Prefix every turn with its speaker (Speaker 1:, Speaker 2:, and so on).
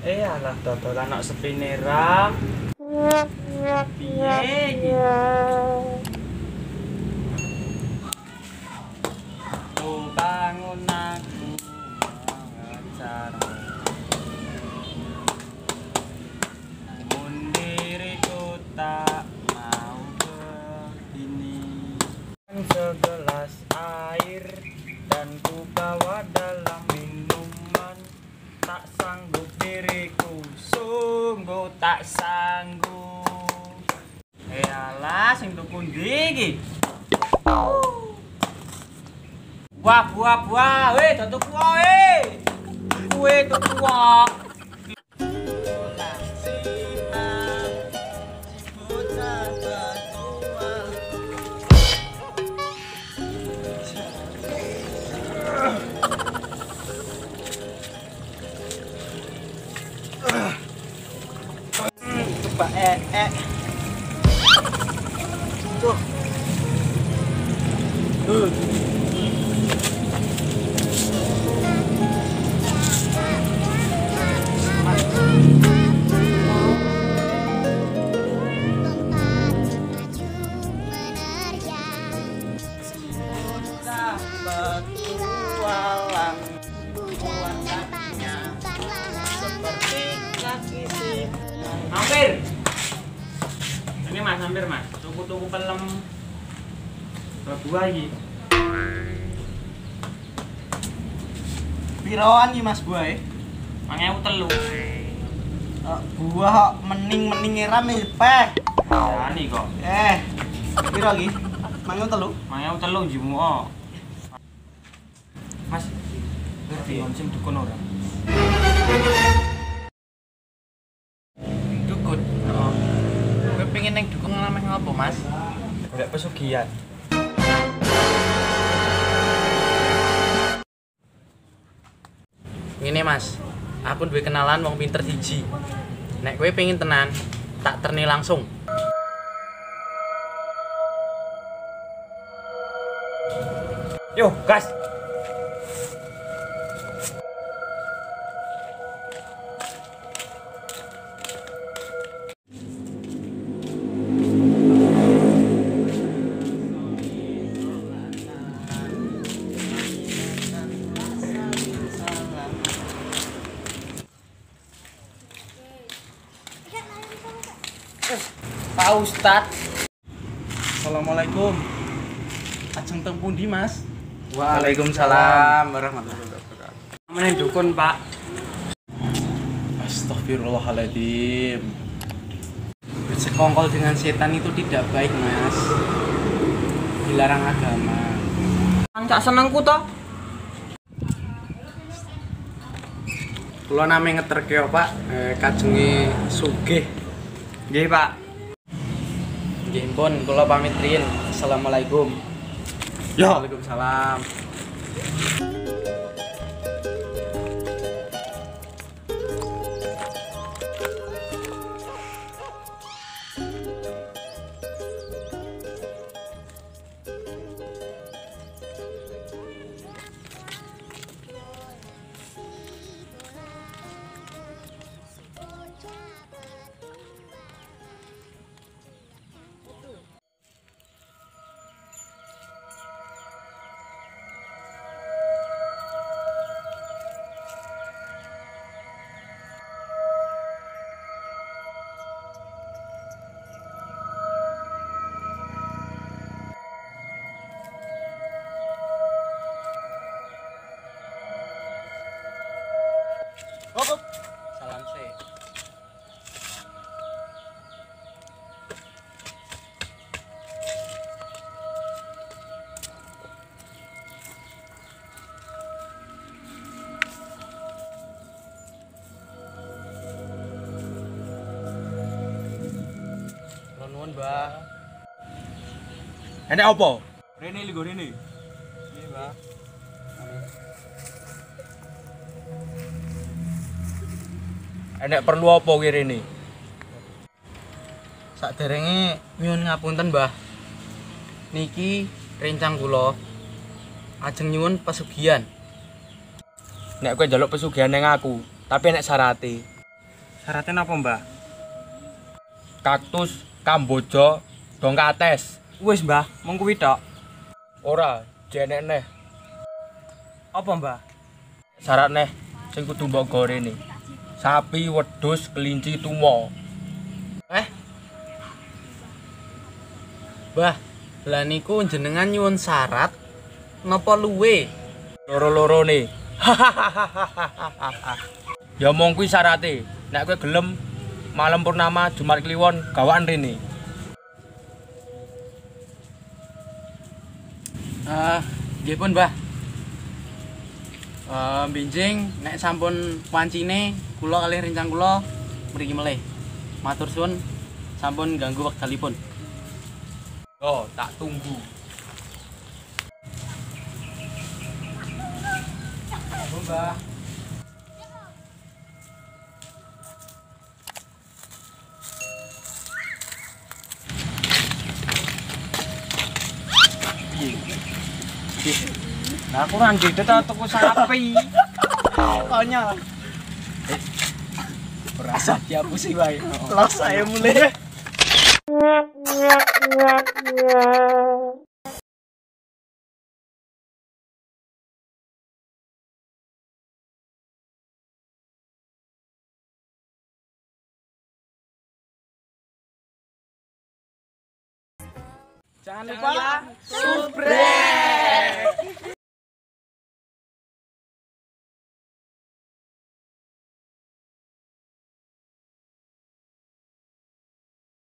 Speaker 1: Alah dodolan nok sepine ram. Piye iki? Bangun aku mengejarmu, namun diriku tak mau begini. Segelas air dan ku bawa dalam minuman, tak sanggup diriku, sungguh tak sanggup. Alah sing tuku ndi iki? Buah, weh, tutup buah, kue tutup buah. Coba bertualang, buahnya seperti kaki si. Hampir. Ini mas, hampir mas. Tuku-tuku pelem buah iki.
Speaker 2: Piroan iki mas buah e?
Speaker 1: 2003.
Speaker 2: Buah kok mening-mening ram peh.
Speaker 1: Jani kok.
Speaker 2: Piro iki? 2003.
Speaker 1: 2003 jimu. Mas, ngerti sing dukun ora?
Speaker 3: Dukun.
Speaker 1: Heeh.
Speaker 3: Kowe pengen neng dukun ngameh ngopo, Mas?
Speaker 1: Golek pesugihan.
Speaker 3: Ngene, Mas. Aku duwe kenalan wong pinter siji. Nek kowe pengen tenan, tak terni langsung.
Speaker 1: Yo, gas.
Speaker 3: Pak Ustad.
Speaker 2: Assalamualaikum. Ajeng teng pundi, Mas?
Speaker 3: Waalaikumsalam warahmatullahi wabarakatuh.
Speaker 1: Meneh dukun, Pak.
Speaker 2: Astagfirullahaladzim.
Speaker 3: Bersekongkol dengan setan itu tidak baik, Mas. Dilarang agama.
Speaker 1: Cak senengku toh.
Speaker 3: Kula name ngeterke, Pak, kajenge sugih.
Speaker 1: Nggih, Pak.
Speaker 3: Nggih pun, kula pamit riyin. Assalamualaikum.
Speaker 1: Yo.
Speaker 3: Waalaikumsalam.
Speaker 2: Hop.
Speaker 3: Salam sih. Nuwun, Mbah.
Speaker 2: Enek apa?
Speaker 1: Rene lho, rene.
Speaker 3: Nggih, Mbah.
Speaker 2: Enek perlu apa ki rene?
Speaker 3: Saderenge nyuwun ngapunten, Mbah. Niki rencang kula ajeng nyuwun pesugihan.
Speaker 2: Nek kowe njaluk pesugihan ning aku, tapi enek syarate.
Speaker 1: Syaratnya apa, Mbah?
Speaker 2: Kaktus, Kamboja, dongkates.
Speaker 1: Wis, Mbah, mung kuwi tok.
Speaker 2: Ora, jenek neh.
Speaker 1: Apa, Mbah?
Speaker 2: Syarat neh sing kudu mbok gorene. Sapi, wedhus, kelinci, tumo.
Speaker 3: Bah, lah niku jenengan nyuwun syarat napa luwe?
Speaker 2: Loro-lorone. Ya mong kuwi syarate. Nek kowe gelem malam purnama Jumat Kliwon gawaan rene.
Speaker 3: Nggih pun, Mbah. Binjing nek sampun pancine kula kalih rencang kula mriki melih. Matur suwun sampun ganggu wektalipun.
Speaker 2: Yo, tak tunggu.
Speaker 1: Mbah. Nah, aku nang gitu ta tuku sapi. Konyol.
Speaker 2: Berasa dihapusi wae.
Speaker 1: Los saya mulai. Jangan lupa subscribe.